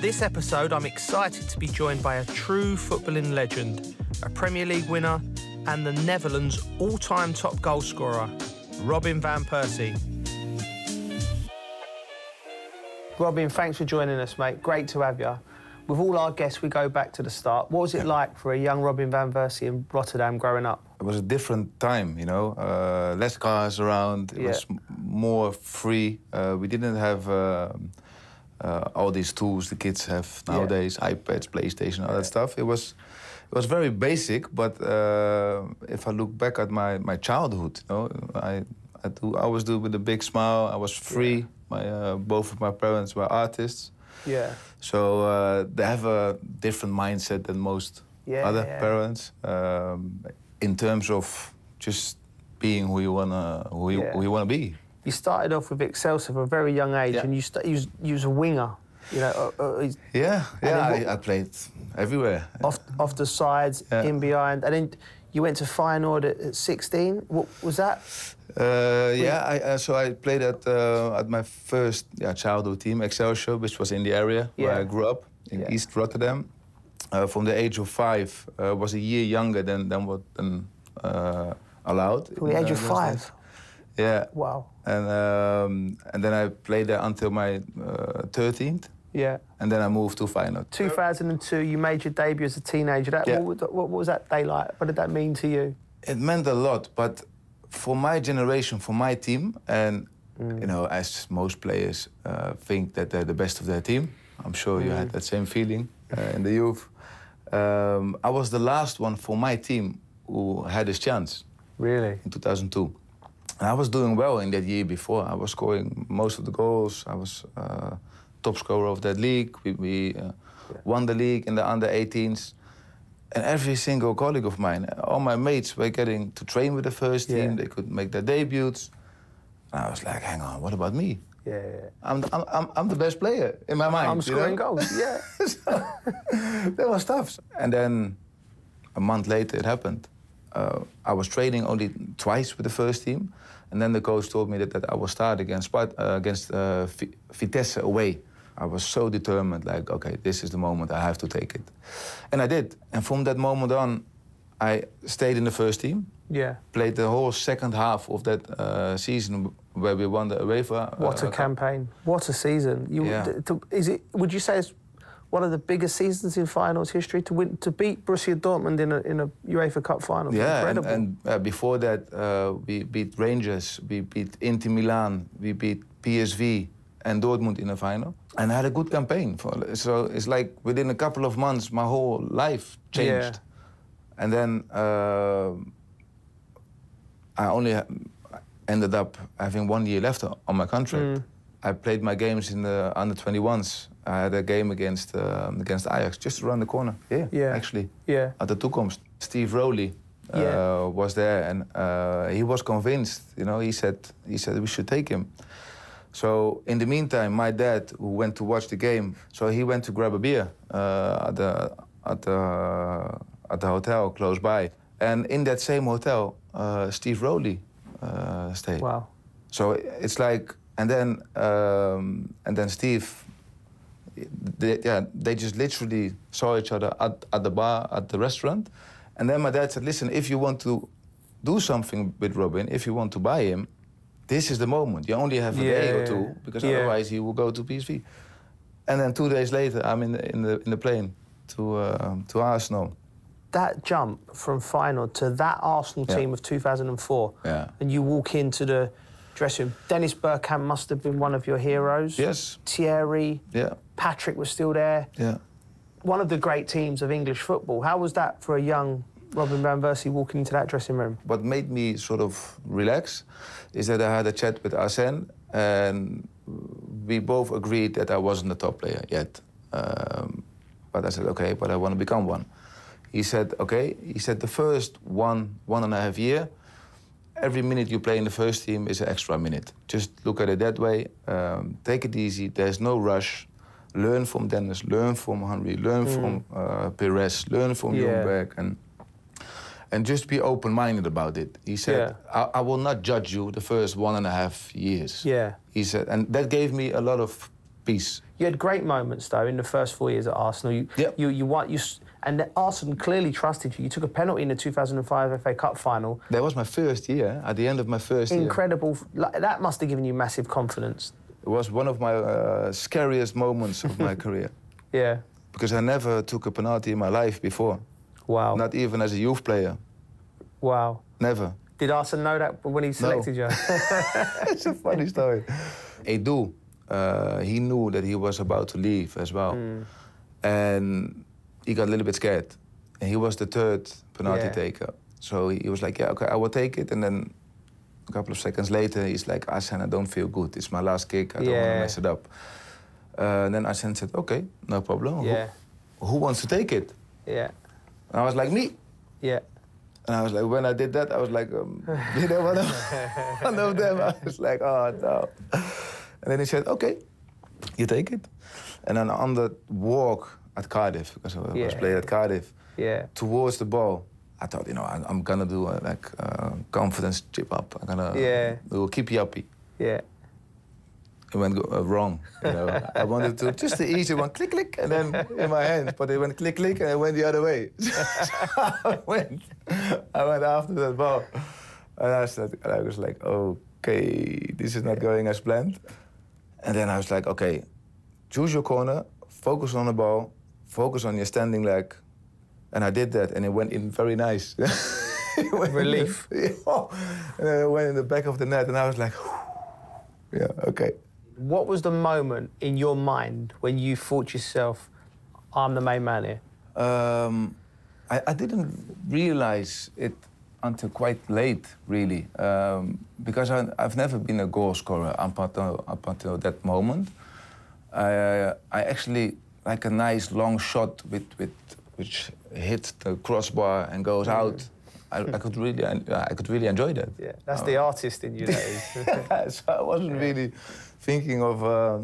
On this episode, I'm excited to be joined by a true footballing legend, a Premier League winner and the Netherlands' all-time top goal scorer, Robin van Persie. Robin, thanks for joining us, mate. Great to have you. With all our guests, we go back to the start. What was it like for a young Robin van Persie in Rotterdam growing up? It was a different time, you know, less cars around, it was more free. We didn't have all these tools the kids have nowadays, iPads, PlayStation, all that stuff. It was very basic, but if I look back at my childhood, you know, I always do it with a big smile. I was free. Both of my parents were artists. Yeah. So they have a different mindset than most other parents in terms of just being who you wanna be. You started off with Excelsior at a very young age, and you was a winger. You know. I played everywhere. Off the sides, in behind, and then you went to Feyenoord at 16. What was that? So I played at my first childhood team, Excelsior, which was in the area where I grew up, in East Rotterdam. From the age of 5, was a year younger than what allowed. From the age of 5? Yeah. Wow. And then I played there until my 13th. Yeah. And then I moved to Feyenoord. 2002, you made your debut as a teenager. What was that day like? What did that mean to you? It meant a lot, but for my generation, for my team, and you know, as most players think that they're the best of their team, I'm sure you had that same feeling in the youth. I was the last one for my team who had his chance. Really? In 2002. And I was doing well in that year before. I was scoring most of the goals. I was top scorer of that league. We won the league in the under-18s. And every single colleague of mine, all my mates were getting to train with the first team. They could make their debuts. And I was like, hang on, what about me? I'm the best player in my mind. I'm scoring goals, So, that was tough. And then a month later it happened. I was training only twice with the first team. And then the coach told me that I would start against Vitesse away. I was so determined, like, okay, this is the moment, I have to take it. And I did. And from that moment on, I stayed in the first team. Yeah. Played the whole second half of that season where we won the UEFA. What a campaign. What a season. Would you say it's one of the biggest seasons in finals history to beat Borussia Dortmund in a UEFA Cup final? Yeah, incredible. and before that, we beat Rangers, we beat Inter Milan, we beat PSV and Dortmund in the final. And I had a good campaign. So it's like within a couple of months, my whole life changed. And then I only ended up having 1 year left on my contract. I played my games in the under-21s. I had a game against Ajax, just around the corner here, actually, at the Toekomst. Steve Rowley was there, and he was convinced. You know, he said we should take him. So in the meantime, my dad, who went to watch the game, so he went to grab a beer at the hotel close by, and in that same hotel, Steve Rowley stayed. Wow. So it's like, and then Steve, they just literally saw each other at the bar, at the restaurant, and then my dad said, listen, if you want to do something with Robin, if you want to buy him, this is the moment. You only have a day or two, because otherwise he will go to PSV. And then 2 days later, I'm in the plane to Arsenal. That jump from Feyenoord to that Arsenal team of 2004, and you walk into the dressing room. Dennis Bergkamp must have been one of your heroes. Yes. Thierry. Yeah. Patrick was still there. Yeah. One of the great teams of English football. How was that for a young Robin van Persie walking into that dressing room? What made me sort of relax is that I had a chat with Arsène, and we both agreed that I wasn't a top player yet. But I said, okay, but I want to become one. He said, okay. He said, the first 1.5 years, every minute you play in the first team is an extra minute. Just look at it that way. Take it easy. There's no rush. Learn from Dennis, learn from Henry, learn from Perez, learn from Ljungberg, and just be open-minded about it. He said, I will not judge you the first 1.5 years. Yeah. He said, and that gave me a lot of peace. You had great moments though in the first 4 years at Arsenal. And Arsenal clearly trusted you. You took a penalty in the 2005 FA Cup final. That was my first year. At the end of my first year. Incredible. Like, that must have given you massive confidence. It was one of my scariest moments of my career. Yeah. Because I never took a penalty in my life before. Wow. Not even as a youth player. Wow. Never. Did Arsene know that when he selected you? It's a funny story. Edu, he knew that he was about to leave as well. And he got a little bit scared. And he was the third penalty taker. So he was like, yeah, okay, I will take it. And then a couple of seconds later, he's like, Arsene, I don't feel good. It's my last kick. I don't want to mess it up. And then Arsene said, okay, no problem. Yeah. Who wants to take it? Yeah. And I was like, me. Yeah. And I was like, when I did that, I was like, you know, one of them. I was like, oh, no. And then he said, okay, you take it. And then on the walk at Cardiff, because I was playing at Cardiff, towards the ball, I thought, you know, I'm gonna do a confidence chip up. I'm gonna do a keep you uppy. Yeah. It went wrong, you know. I wanted to just the easy one, click, click, and then in my hands, but it went click, click, and it went the other way. I went after that ball, and I was like, okay, this is not going as planned. And then I was like, okay, choose your corner, focus on the ball, focus on your standing leg, and I did that, and it went in very nice. Relief. And then it went in the back of the net, and I was like, yeah, okay. What was the moment in your mind when you thought to yourself, I'm the main man here? I didn't realize it until quite late, really, because I've never been a goal scorer up until that moment. I actually like a nice long shot which hits the crossbar and goes out. I could really enjoy that. Yeah, that's the artist in you. That is. So I wasn't really thinking of.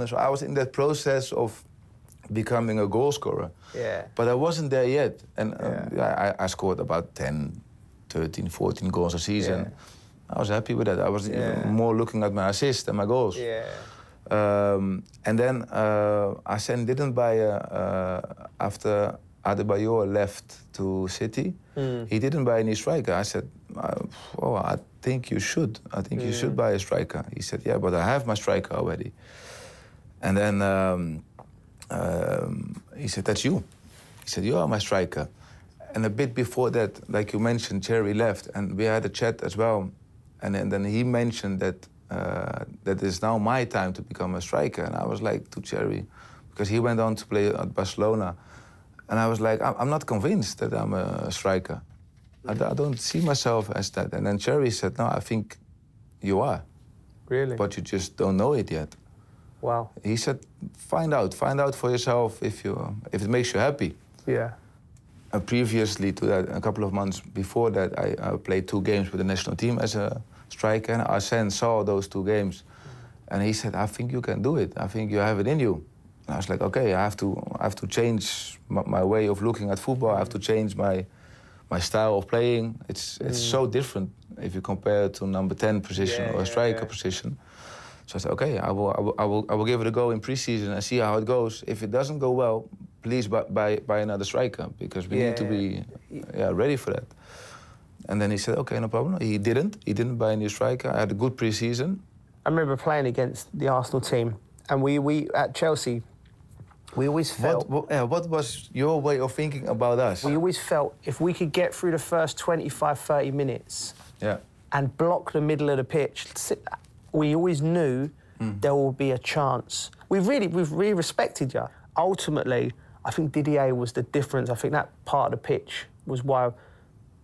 So I was in that process of becoming a goal scorer. Yeah. But I wasn't there yet, and I scored about 10, 13, 14 goals a season. Yeah. I was happy with that. I was more looking at my assists than my goals. Yeah. And then Arsene didn't buy after Adebayor left to City. He didn't buy any striker. I said, I think you should. I think you should buy a striker. He said, yeah, but I have my striker already. And then he said, that's you. He said, you are my striker. And a bit before that, like you mentioned, Cherry left, and we had a chat as well. And then he mentioned that that it's now my time to become a striker. And I was like to Cherry, because he went on to play at Barcelona. And I was like, I'm not convinced that I'm a striker. I don't see myself as that. And then Cherry said, no, I think you are. Really? But you just don't know it yet. Wow. He said, find out for yourself if it makes you happy. Yeah. And previously to that, a couple of months before that, I played 2 games with the national team as a striker. And Arsene saw those 2 games. And he said, I think you can do it. I think you have it in you. And I was like, okay, I have to change my way of looking at football. I have to change my style of playing. It's so different if you compare it to number 10 position or a striker position. So I said, okay, I will give it a go in pre-season and see how it goes. If it doesn't go well, please buy another striker, because we need to be ready for that. And then he said, okay, no problem. He didn't buy a new striker. I had a good pre-season. I remember playing against the Arsenal team, and we at Chelsea, we always felt... What was your way of thinking about us? We always felt if we could get through the first 25, 30 minutes and block the middle of the pitch, we always knew there would be a chance. We've really respected you. Ultimately, I think Didier was the difference. I think that part of the pitch was why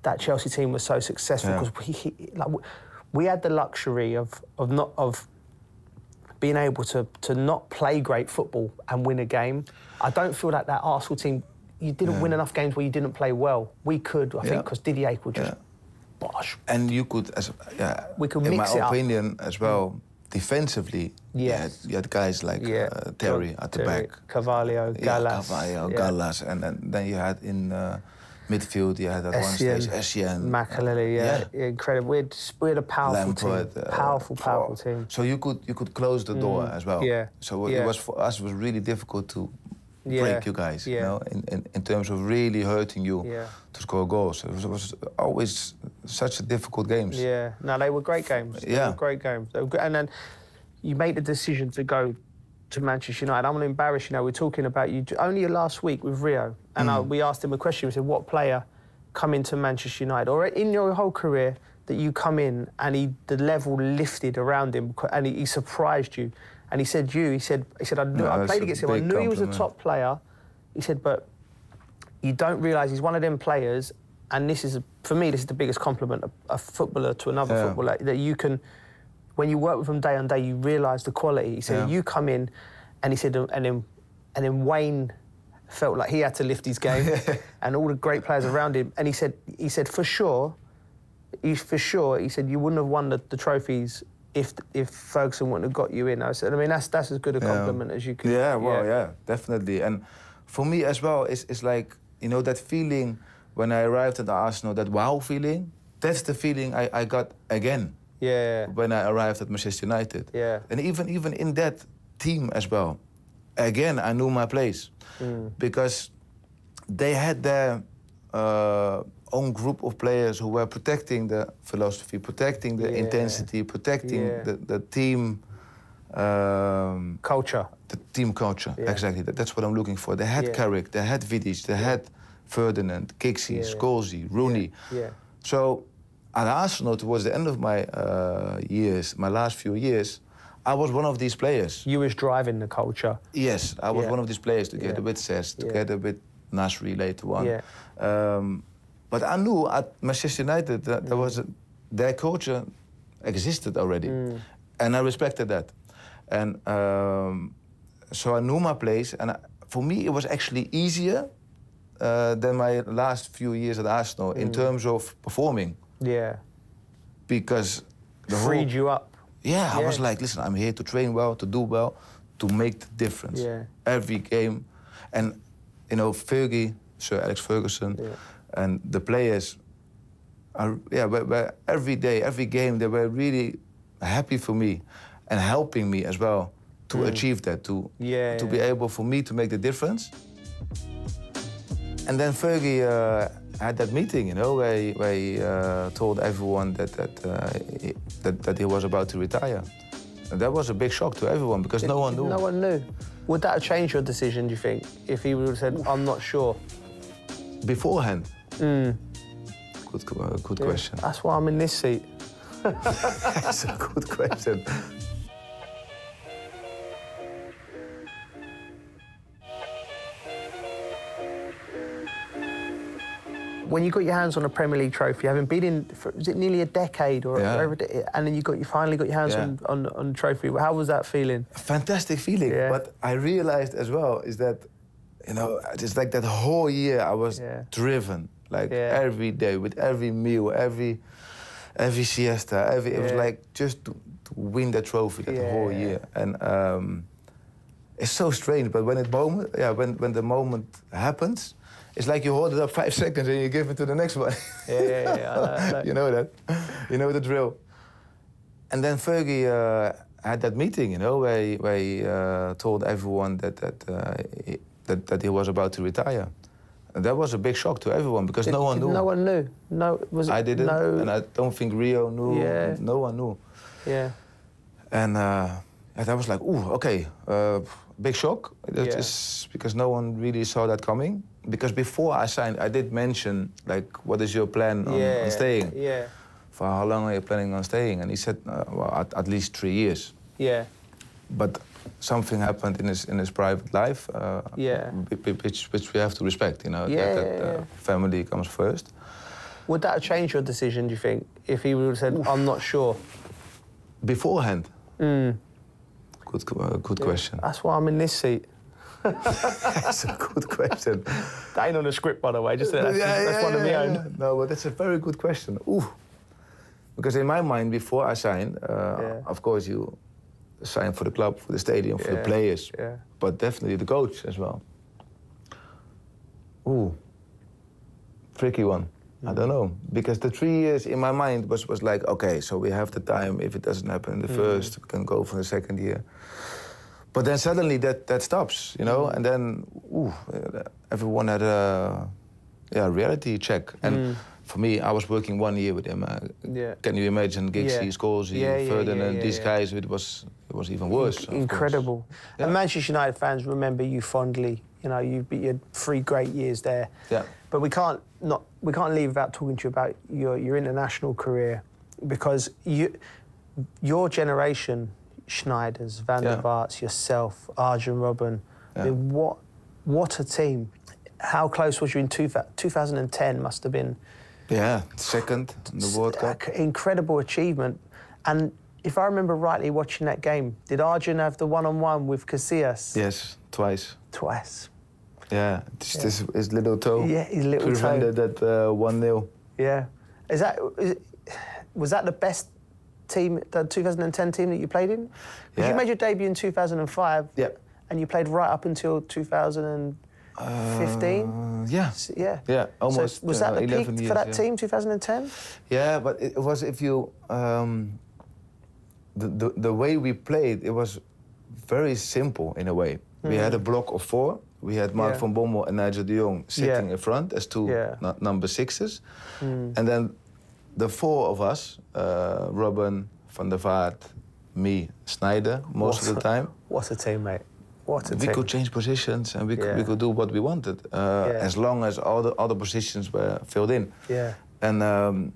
that Chelsea team was so successful, because we had the luxury of being able to not play great football and win a game. I don't feel like that Arsenal team, you didn't win enough games where you didn't play well. We could, I think, because Didier could just bosh. And you could, we could in mix my it opinion, as well, defensively, you had guys like Terry at the back. Carvalho, Gallas. Gallas. And then you had in Midfield, you had at one stage Essien, Makaleli, incredible. We had a powerful Lampard, team, powerful team. So you could close the door as well. Yeah. So it was for us, it was really difficult to break you guys, you know, in terms of really hurting you to score goals. It was always such a difficult games. Yeah, no, they were great games. They were great games. They were good. And then you made the decision to go to Manchester United. I'm going to embarrass you now. We're talking about you only last week with Rio, and we asked him a question. We said, what player come into Manchester United, or in your whole career, that you come in and the level lifted around him and he surprised you? And he said, He said, I played against him. I knew he was a top player. He said, but you don't realise he's one of them players, and this is, for me, this is the biggest compliment a footballer to another footballer, that you can, when you work with him day on day, you realise the quality. He said, you come in, and he said, and then Wayne felt like he had to lift his game, and all the great players around him. And he said, for sure, he said, you wouldn't have won the trophies if Ferguson wouldn't have got you in. I said, I mean, that's as good a compliment as you can. Yeah, well, yeah, definitely. And for me as well, it's like, you know, that feeling when I arrived at Arsenal, that wow feeling, that's the feeling I got again. Yeah. When I arrived at Manchester United. Yeah. And even in that team as well, again, I knew my place. Because they had their own group of players who were protecting the philosophy, protecting the intensity, protecting the team... culture. The team culture, exactly. That's what I'm looking for. They had Carrick, they had Vidic, they had Ferdinand, Giggsy, Scholesy, Rooney. So at Arsenal, towards the end of my years, my last few years, I was one of these players. You was driving the culture. Yes, I was one of these players together with Cesc, together with Nasri later on. But I knew at Manchester United that their culture existed already. And I respected that. And so I knew my place. And for me, it was actually easier than my last few years at Arsenal in terms of performing. Yeah. Because the freed you up. Yeah, I was like, listen, I'm here to train well, to do well, to make the difference. Every game. And, you know, Fergie, Sir Alex Ferguson, and the players, were every day, every game, they were really happy for me and helping me as well to achieve that, to be able for me to make the difference. And then Fergie had that meeting, you know, where he told everyone that he was about to retire. And that was a big shock to everyone because no one knew. No one knew. Would that have changed your decision, do you think, if he would have said, I'm not sure? Beforehand? Good question. That's why I'm in this seat. That's a good question. When you got your hands on a Premier League trophy, having been in, was it nearly a decade, or and then you finally got your hands on the trophy. How was that feeling? A fantastic feeling. But I realized as well is that, you know, just like that whole year I was driven, like every day with every meal, every siesta, it was like just to win the trophy that whole year. And it's so strange, but when when the moment happens, it's like you hold it up 5 seconds and you give it to the next one. I know. You know that. You know the drill. And then Fergie had that meeting, you know, where he told everyone that he was about to retire. And that was a big shock to everyone because no one knew. No one knew. I didn't, and I don't think Rio knew. No one knew. And I was like, ooh, okay, big shock. Just because no one really saw that coming. Because before I signed, I did mention, like, what is your plan on staying? For how long are you planning on staying? And he said, well, at least 3 years. But something happened in his private life, which we have to respect, you know, that family comes first. Would that have changed your decision, do you think, if he would have said, I'm not sure? Beforehand? Good question. That's why I'm in this seat. That's a good question. That ain't on the script, by the way. Just that's one of my own. No, but that's a very good question. Ooh. Because in my mind, before I signed, of course, you sign for the club, for the stadium, for the players, but definitely the coach as well. Ooh. tricky one. I don't know, because the 3 years in my mind was like, okay, so we have the time. If it doesn't happen in the first, we can go for the second year. But then suddenly that stops, you know, and then everyone had a reality check. And for me, I was working 1 year with him. Can you imagine Giggsy, Scholesy, Ferdinand, these guys? It was even worse. Incredible. And Manchester United fans remember you fondly. You know, you had 3 great years there. Yeah. But we can't leave without talking to you about your international career, because your generation, Schneiders, Van der Vaarts, yourself, Arjen Robben, I mean, what a team. How close was you in 2010 must have been... Yeah, second in the World Cup. Incredible achievement. And if I remember rightly watching that game, did Arjen have the one-on-one with Casillas? Yes, twice. Twice. Yeah, just his little toe. Yeah, his little toe. Prevented that 1-0. Yeah. Was that the best team, the 2010 team that you played in? Because you made your debut in 2005. Yeah. And you played right up until 2015? Yeah, almost. So was that the peak for that team, 2010? Yeah, but it was, if you... the way we played, it was very simple in a way. We had a block of 4. We had Mark van Bommel and Nigel de Jong sitting in front as 2 number 6s. And then the 4 of us, Robben, Van der Vaart, me, Sneijder, most of the time. What a team, mate. What a team. We could change positions and we could do what we wanted, as long as all the other positions were filled in. Yeah. And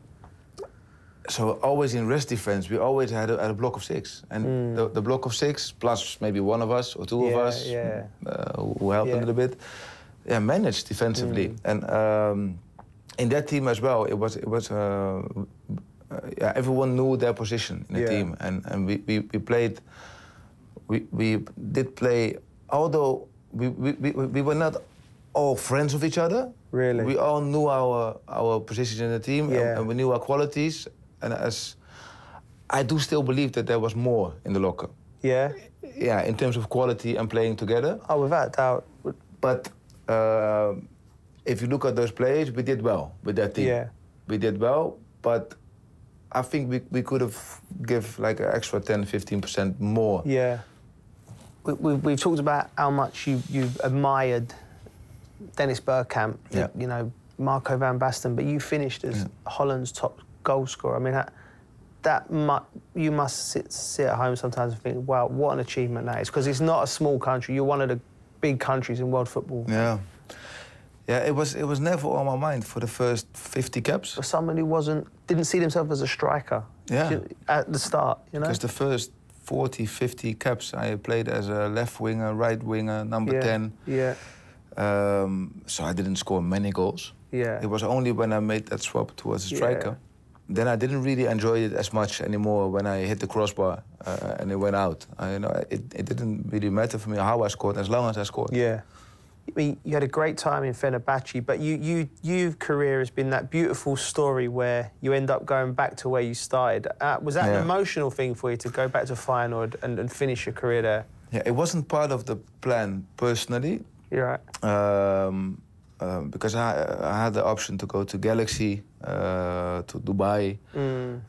so always in rest defense, we always had a block of 6. And the block of 6, plus maybe one of us or 2 of us who helped a little bit, managed defensively. And in that team as well, it was everyone knew their position in the team. And we played, we did play, although we were not all friends of each other. Really? We all knew our positions in the team and we knew our qualities. And I do still believe that there was more in the locker. Yeah? Yeah, in terms of quality and playing together. Oh, without doubt. But if you look at those players, we did well with that team. Yeah. We did well, but I think we could have give like an extra 10-15% more. Yeah. We've talked about how much you admired Dennis Bergkamp, you know, Marco van Basten, but you finished as Holland's top goal scorer. I mean, you must sit at home sometimes and think, wow, what an achievement that is, because it's not a small country. You're one of the big countries in world football. Yeah. Yeah, it was never on my mind for the first 50 caps. For someone who didn't see himself as a striker at the start, you know? Because the first 40, 50 caps, I played as a left winger, right winger, number 10. Yeah. So I didn't score many goals. Yeah. It was only when I made that swap towards a striker. Then I didn't really enjoy it as much anymore when I hit the crossbar and it went out. It didn't really matter for me how I scored, as long as I scored. Yeah. I mean, you had a great time in Fenerbahce, but your career has been that beautiful story where you end up going back to where you started. Was that an emotional thing for you to go back to Feyenoord and finish your career there? Yeah, it wasn't part of the plan personally. You're right. Because I had the option to go to Galaxy, to Dubai.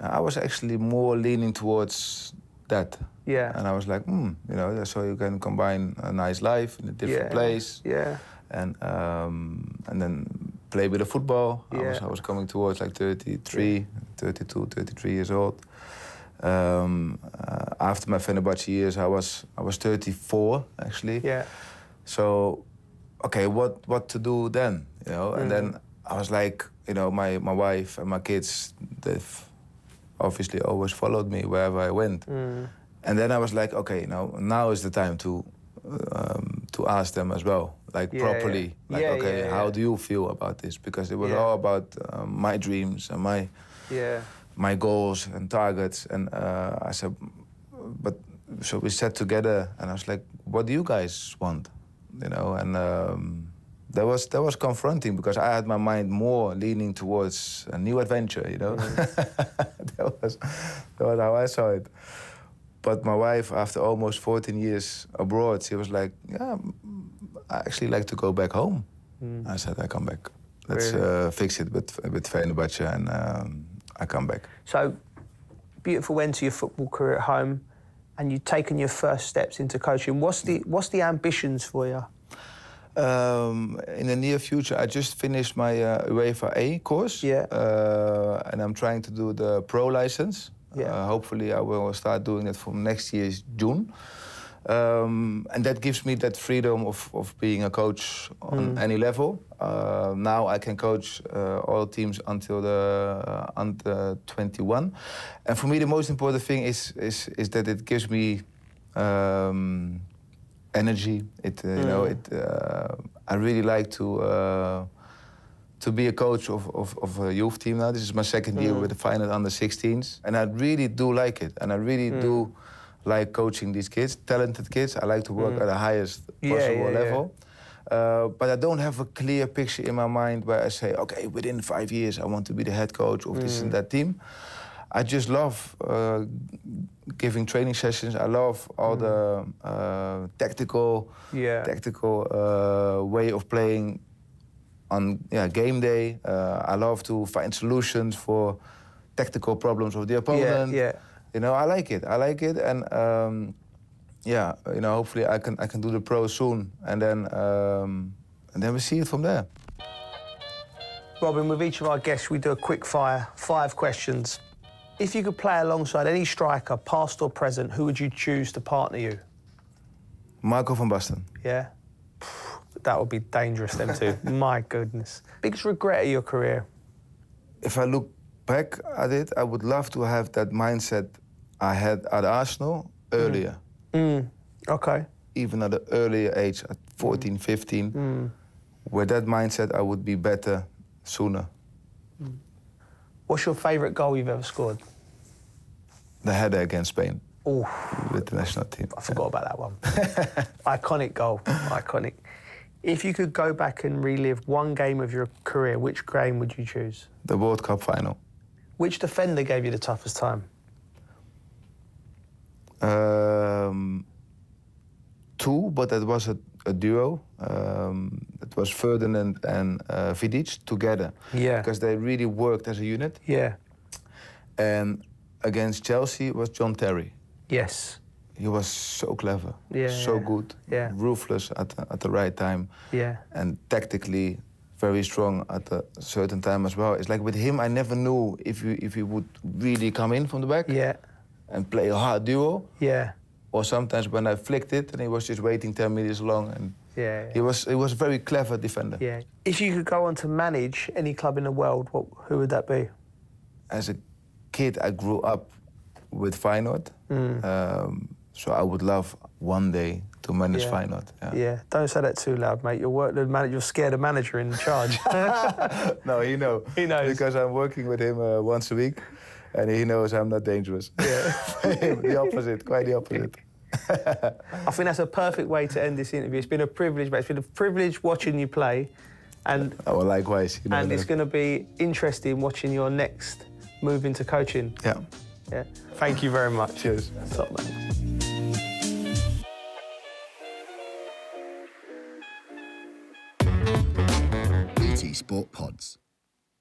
I was actually more leaning towards that. Yeah. And I was like, you know, so you can combine a nice life in a different place. Yeah. And then play with the football. Yeah. I was coming towards like 32, 33 years old. After my Fenerbahce years, I was 34 actually. Yeah. So, okay, what to do then? You know, and then I was like, you know, my wife and my kids, they've obviously always followed me wherever I went. And then I was like, okay, now is the time to ask them as well, like properly. Like, okay, how do you feel about this? Because it was all about my dreams and my goals and targets. And I said, so we sat together and I was like, what do you guys want? You know, and that was confronting because I had my mind more leaning towards a new adventure, you know. That was how I saw it. But my wife, after almost 14 years abroad, she was like, yeah, I actually like to go back home. I said, I come back. let's fix it with Fenerbahce, and I come back. So, beautiful end to your football career at home, and you've taken your first steps into coaching. What's the ambitions for you? In the near future, I just finished my UEFA A course. Yeah. And I'm trying to do the pro license. Yeah. Hopefully, I will start doing that from next year's June. And that gives me that freedom of being a coach on any level. Now I can coach all teams until the under 21. And for me, the most important thing is that it gives me energy. You know, I really like to be a coach of a youth team now. This is my second year with the final under 16s, and I really do like it. And I really do like coaching these kids, talented kids. I like to work at the highest possible level. But I don't have a clear picture in my mind where I say, okay, within 5 years I want to be the head coach of this and that team. I just love giving training sessions. I love all the tactical way of playing on game day. I love to find solutions for tactical problems of the opponent. You know, I like it, and you know, hopefully I can do the pro soon, and then we see it from there. Robin, with each of our guests, we do a quick fire, 5 questions. If you could play alongside any striker, past or present, who would you choose to partner you? Marco van Basten. Yeah? That would be dangerous, them two. My goodness. Biggest regret of your career? If I look back at it, I would love to have that mindset I had at Arsenal earlier. Okay. Even at an earlier age, at 14, 15, with that mindset, I would be better sooner. What's your favourite goal you've ever scored? The header against Spain. Oh, with the national team. I forgot about that one. Iconic goal, iconic. If you could go back and relive one game of your career, which game would you choose? The World Cup final. Which defender gave you the toughest time? 2, but that was a duo. It was Ferdinand and Vidic together. Yeah. Because they really worked as a unit. Yeah. And against Chelsea was John Terry. Yes. He was so clever, so good, ruthless at the right time, and tactically very strong at a certain time as well. It's like with him, I never knew if he would really come in from the back and play a hard duo, or sometimes when I flicked it and he was just waiting 10 meters long. And he was a very clever defender. Yeah. If you could go on to manage any club in the world, who would that be? As a kid, I grew up with Feyenoord. So I would love one day to manage Feyenoord. Yeah, don't say that too loud, mate. You're scared of manager in charge. No, he knows. He knows. Because I'm working with him once a week, and he knows I'm not dangerous. Yeah. The opposite, quite the opposite. I think that's a perfect way to end this interview. It's been a privilege, mate. It's been a privilege watching you play. And well, likewise. You know, and it's going to be interesting watching your next move into coaching. Yeah. Yeah. Thank you very much. Cheers. Top man. BT Sport Pods.